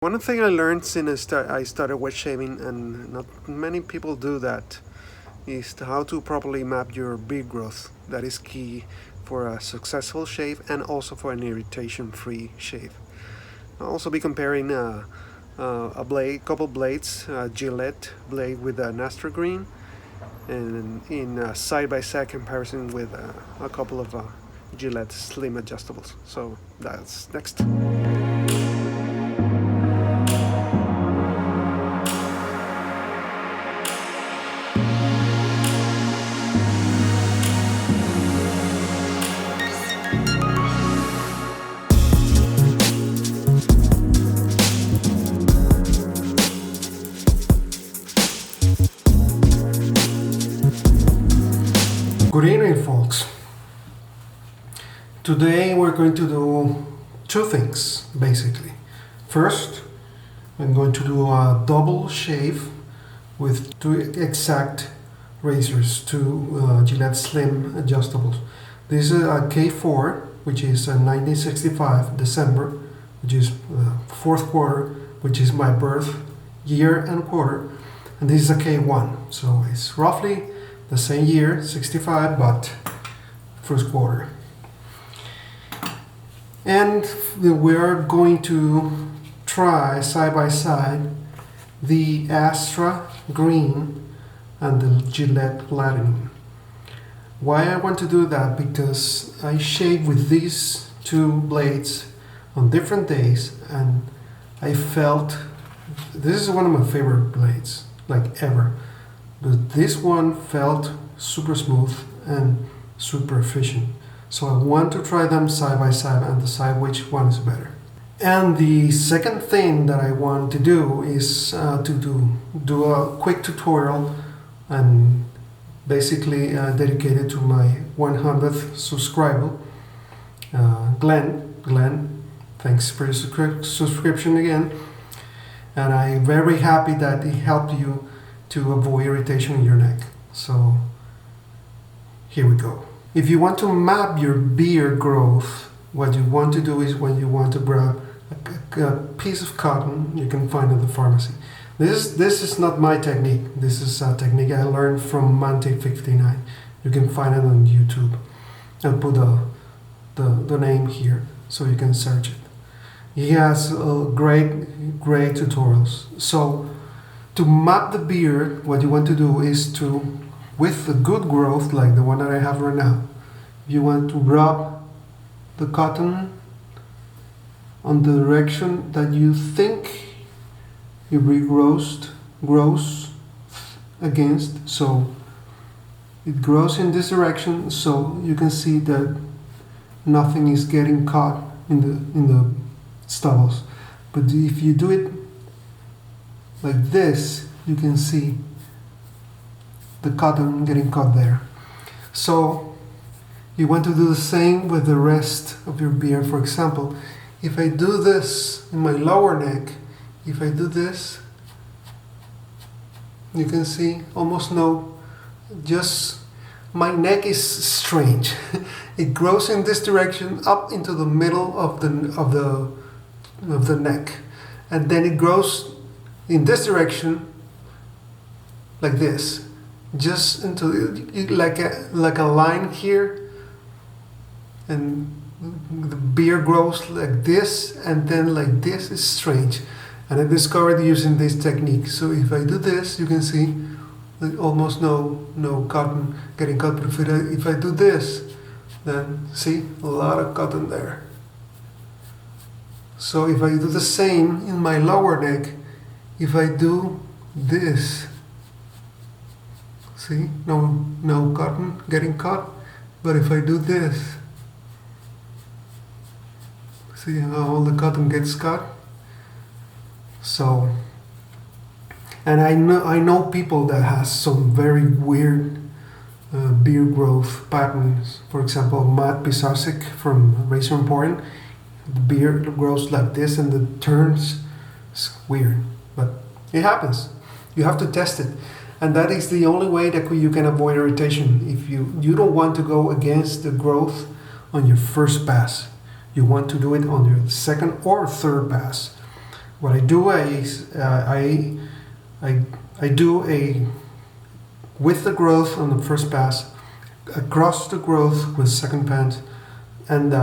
One thing I learned since I started wet shaving, and not many people do that, is how to properly map your beard growth. That is key for a successful shave and also for an irritation-free shave. I'll also be comparing a blade, couple blades, a Gillette blade with an Astra Green, and in a side-by-side comparison with a couple of Gillette Slim adjustables. So that's next. Good evening, folks. Today we're going to do two things, basically. First, I'm going to do a double shave with two exact razors, two Gillette Slim adjustables. This is a K4, which is a 1965 December, which is fourth quarter, which is my birth year and quarter, and this is a K1, so it's roughly the same year, 65, but first quarter. And we're going to try side by side the Astra Green and the Gillette Platinum. Why I want to do that? Because I shave with these two blades on different days, and I felt this is one of my favorite blades, like ever. But this one felt super smooth and super efficient. So I want to try them side by side and decide which one is better. And the second thing that I want to do is to do a quick tutorial and basically dedicated to my 100th subscriber, Glenn, thanks for your subscription again. And I'm very happy that it helped you to avoid irritation in your neck. So here we go. If you want to map your beard growth, what you want to do is when you want to grab a piece of cotton you can find at the pharmacy. This is not my technique. This is a technique I learned from Mante 59. You can find it on YouTube. I'll put the name here so you can search it. He has great tutorials. So to map the beard, what you want to do is to, with a good growth like the one that I have right now, you want to rub the cotton on the direction that you think your beard grows against. So it grows in this direction, so you can see that nothing is getting caught in the stubbles. But if you do it like this, you can see the cotton getting caught there. So you want to do the same with the rest of your beard. For example, if I do this in my lower neck, if I do this, you can see almost just my neck is strange. It grows in this direction up into the middle of the neck, and then it grows in this direction like this, just into like a line here, and the beard grows like this and then like this. Is strange, and I discovered using this technique. So if I do this, you can see almost no cotton getting cut. But if I do this, then see a lot of cotton there. So if I do the same in my lower neck, if I do this, see, no cotton getting cut. But if I do this, see how all the cotton gets cut. So, and I know people that has some very weird beard growth patterns. For example, Matt Pisarczyk from Razor Important, the beard grows like this and it turns. It's weird, but it happens. You have to test it, and that is the only way that you can avoid irritation. If you don't want to go against the growth on your first pass, you want to do it on your second or third pass. what I do is I do a with the growth on the first pass, across the growth with second pass, and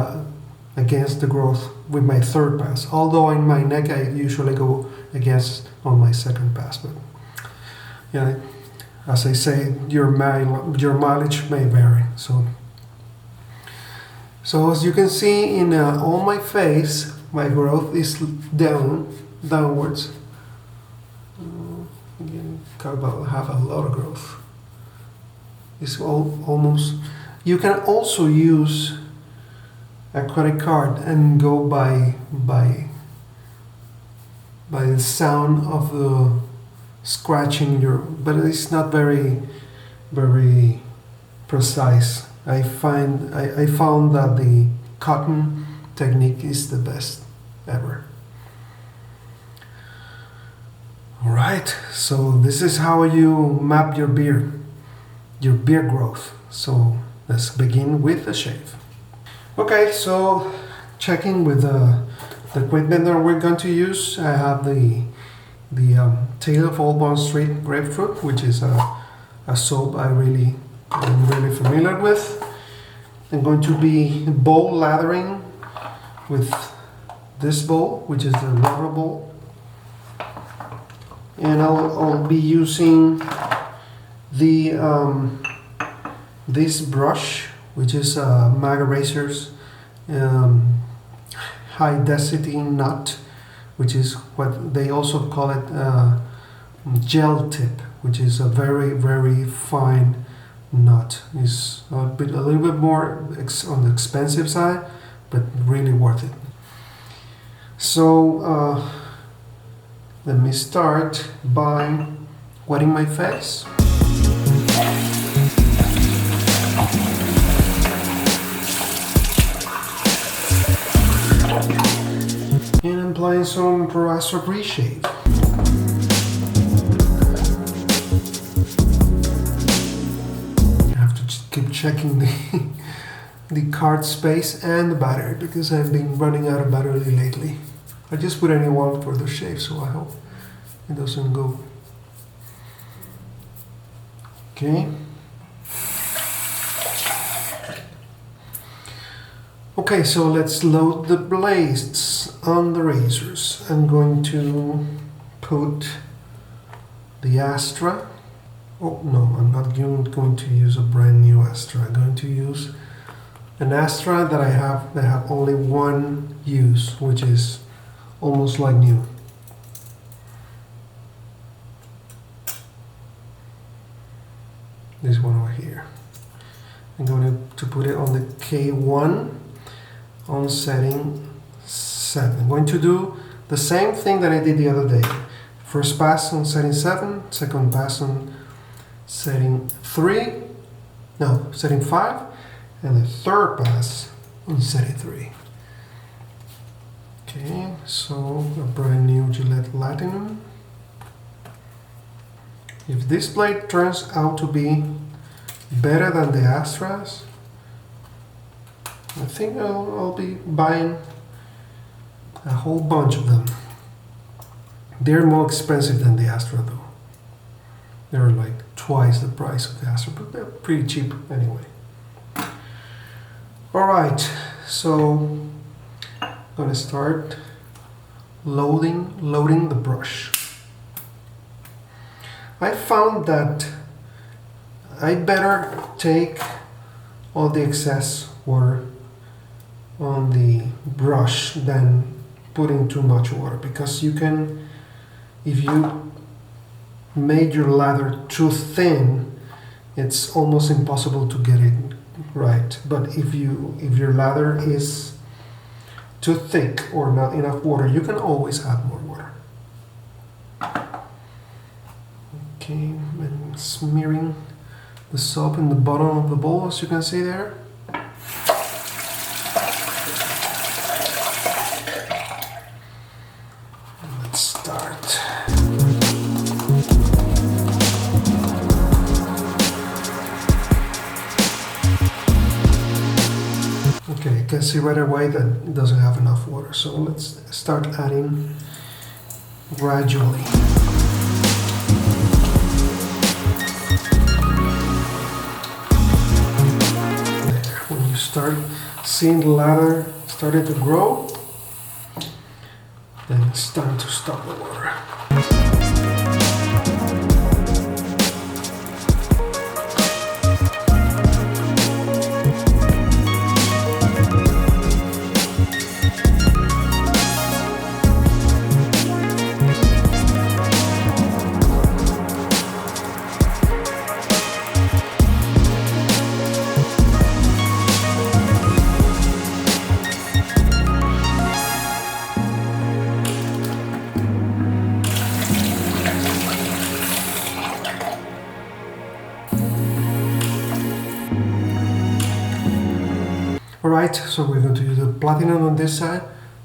against the growth with my third pass. Although in my neck I usually go against on my second pass, but yeah, as I say, your mileage may vary. So as you can see on my face, my growth is downwards. Again, have a lot of growth. It's almost. You can also use a credit card and go by the sound of the scratching but it's not very precise. I found that the cotton technique is the best ever. Alright, so this is how you map your beard growth. So let's begin with the shave. Okay, so checking with the equipment that we're going to use, I have the Tale of Old Bond Street grapefruit, which is a soap I'm really familiar with. I'm going to be bowl lathering with this bowl, which is the rubber bowl, and I'll be using the this brush, which is Mag Eraser's high density nut, which is what they also call it gel tip, which is a very fine nut. It's a little bit more on the expensive side, but really worth it. So let me start by wetting my face. And applying some Pro pre-shave. I have to keep checking the card space and the battery because I've been running out of battery lately. I just put anyone for the shave, so I hope it doesn't go. Okay. Okay, so let's load the blades on the razors. I'm going to put the Astra. Oh no, I'm not going to use a brand new Astra. I'm going to use an Astra that have only one use, which is almost like new. This one over here. I'm going to put it on the K1 on setting 7. I'm going to do the same thing that I did the other day. First pass on setting 7, second pass on setting 5, and the third pass on setting 3. Okay, so a brand new Gillette Platinum. If this blade turns out to be better than the Astras, I think I'll be buying a whole bunch of them. They're more expensive than the Astra though. They're like twice the price of the Astra, but they're pretty cheap anyway. Alright, so I'm gonna start loading the brush. I found that I better take all the excess water on the brush than putting too much water, because you can, if you made your lather too thin, it's almost impossible to get it right. But if your lather is too thick or not enough water, you can always add more water. Okay, and smearing the soap in the bottom of the bowl, as you can see there. Let's start. Okay, you can see right away that it doesn't have enough water, so let's start adding gradually. There, when you start seeing the ladder starting to grow, then it's time to stop the water. Alright, so we're going to use the platinum on this side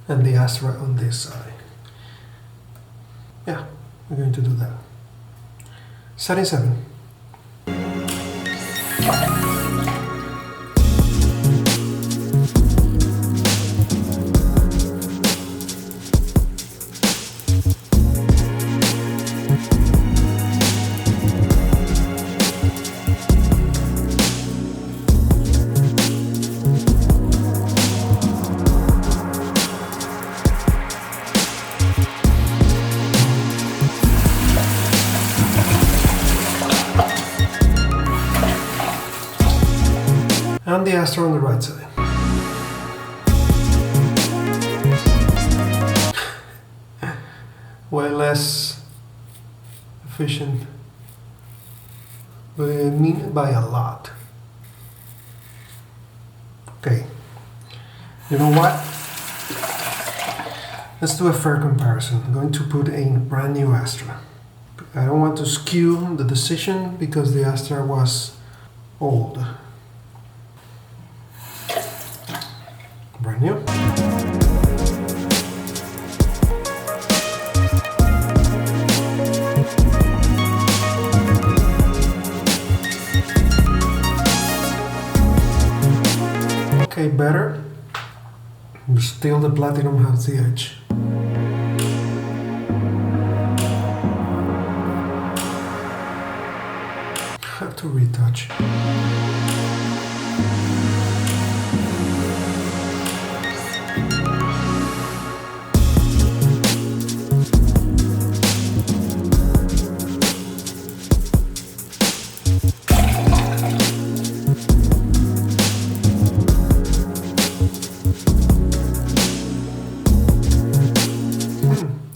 and the Astra on this side. Yeah, we're going to do that. Setting 7. And the Astra on the right side. Way less efficient, but I mean by a lot. Okay, you know what? Let's do a fair comparison. I'm going to put a brand new Astra. I don't want to skew the decision because the Astra was old. Brand new. Okay, better. Still the platinum has the edge. Have to retouch.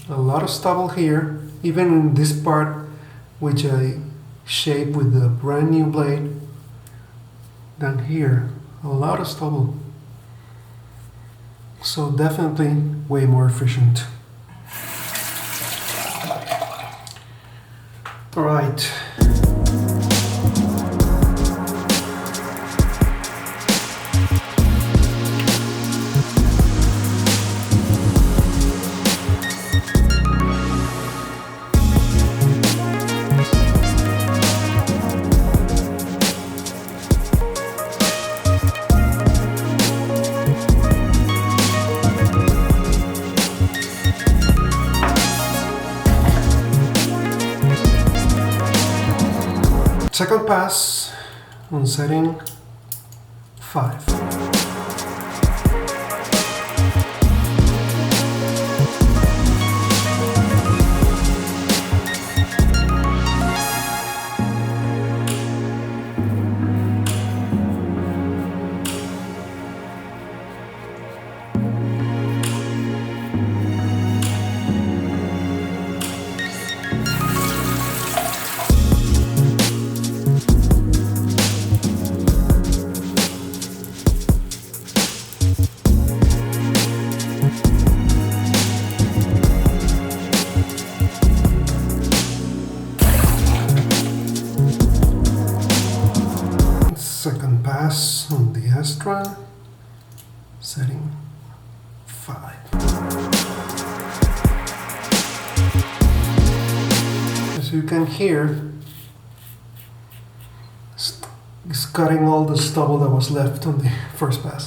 A lot of stubble here, even in this part which I shape with the brand new blade. Then here, a lot of stubble. So definitely way more efficient. All right. Second pass on setting 5. Second pass on the Astra, setting 5. As you can hear, it's cutting all the stubble that was left on the first pass.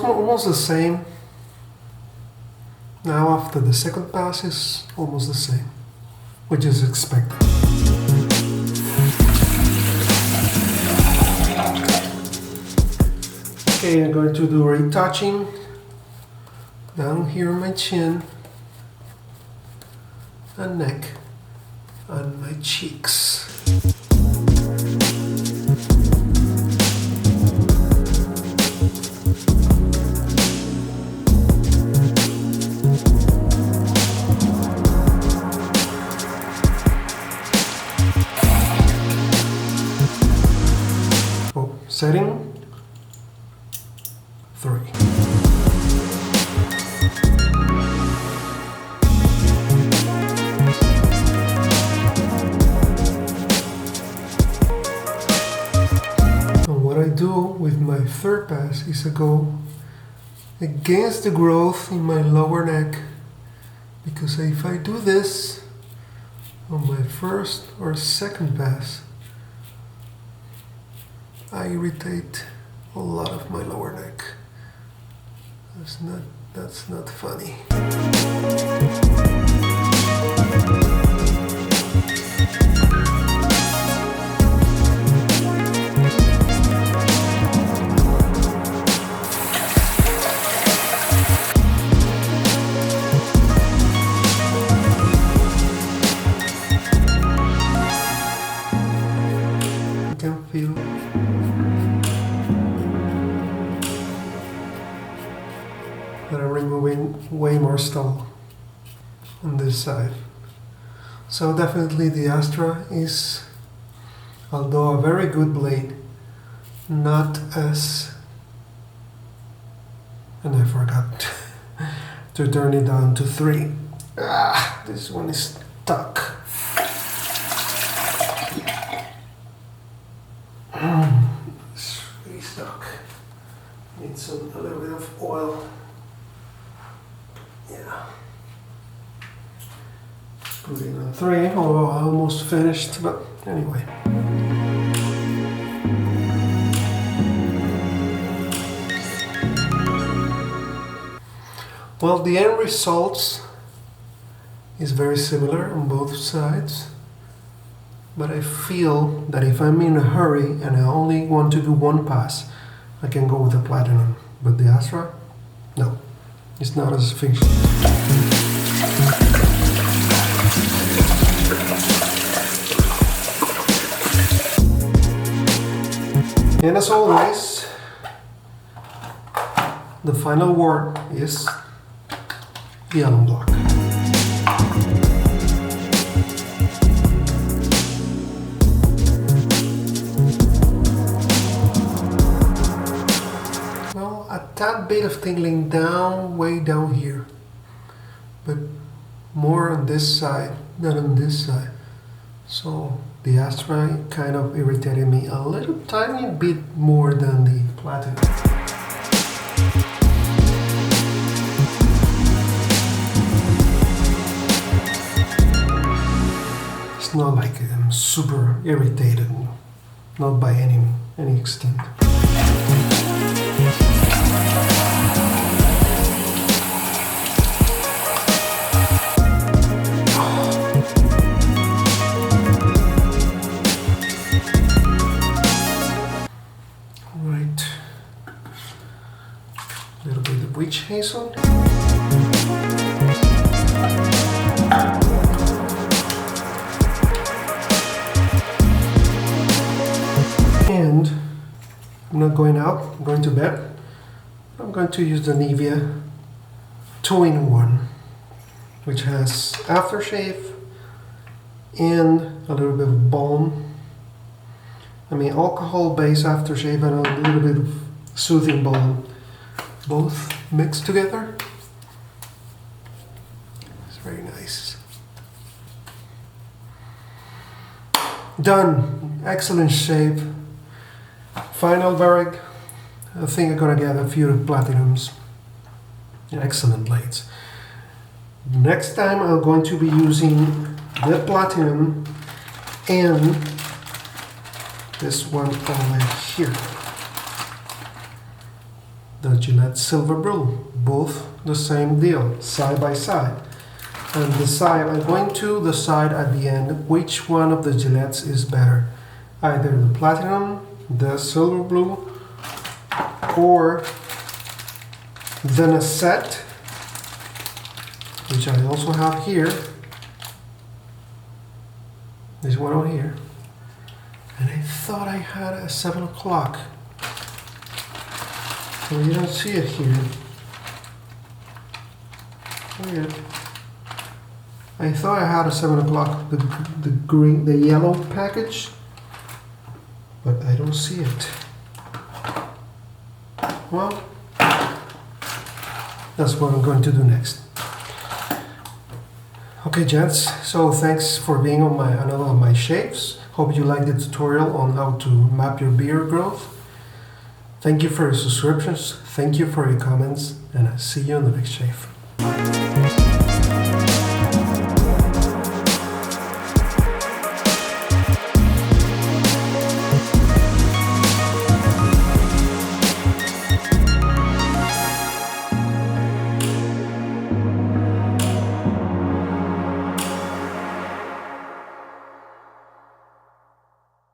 almost the same. Now after the second pass is almost the same, which is expected. Okay, I'm going to do retouching down here on my chin and neck and my cheeks. Oh, setting 3. What I do with my third pass is I go against the growth in my lower neck, because if I do this on my first or second pass, I irritate a lot of my lower neck. That's not funny. I can feel that I'm removing way more stubble on this side. So definitely the Astra is, although a very good blade, not as, and I forgot to turn it down to 3. This one is stuck. It's really stuck. Needs a little bit of oil. Yeah. Put it on 3, although I almost finished, but anyway. Well, the end results is very similar on both sides, but I feel that if I'm in a hurry and I only want to do one pass, I can go with the platinum. But the Astra, no, it's not as efficient. And as always, the final word is the alum block. Well, a tad bit of tingling down, way down here, but more on this side than on this side. So the Astra kind of irritated me a little tiny bit more than the platinum. It's not like I'm super irritated, not by any extent. Right, a little bit of witch hazel. And I'm not going out, I'm going to bed. I'm going to use the Nivea 2-in-1, which has aftershave and a little bit of balm. I mean, alcohol-based aftershave and a little bit of soothing balm, both mixed together. It's very nice. Done. Excellent shape. Final Varric. I think I'm gonna get a few platinums. Excellent blades. Next time I'm going to be using the platinum and this one over here. the Gillette Silver Blue. Both the same deal, side by side. And I'm going to decide at the end which one of the Gillettes is better. Either the Platinum, the Silver Blue, or the Nasset, which I also have here. This one over here. And I thought I had a 7 o'clock. Well, you don't see it here. Weird. I thought I had a 7 o'clock, the yellow package, but I don't see it. Well, that's what I'm going to do next. Okay, gents, so thanks for being on another of my shapes. Hope you liked the tutorial on how to map your beard growth. Thank you for your subscriptions, thank you for your comments, and I'll see you on the next shave.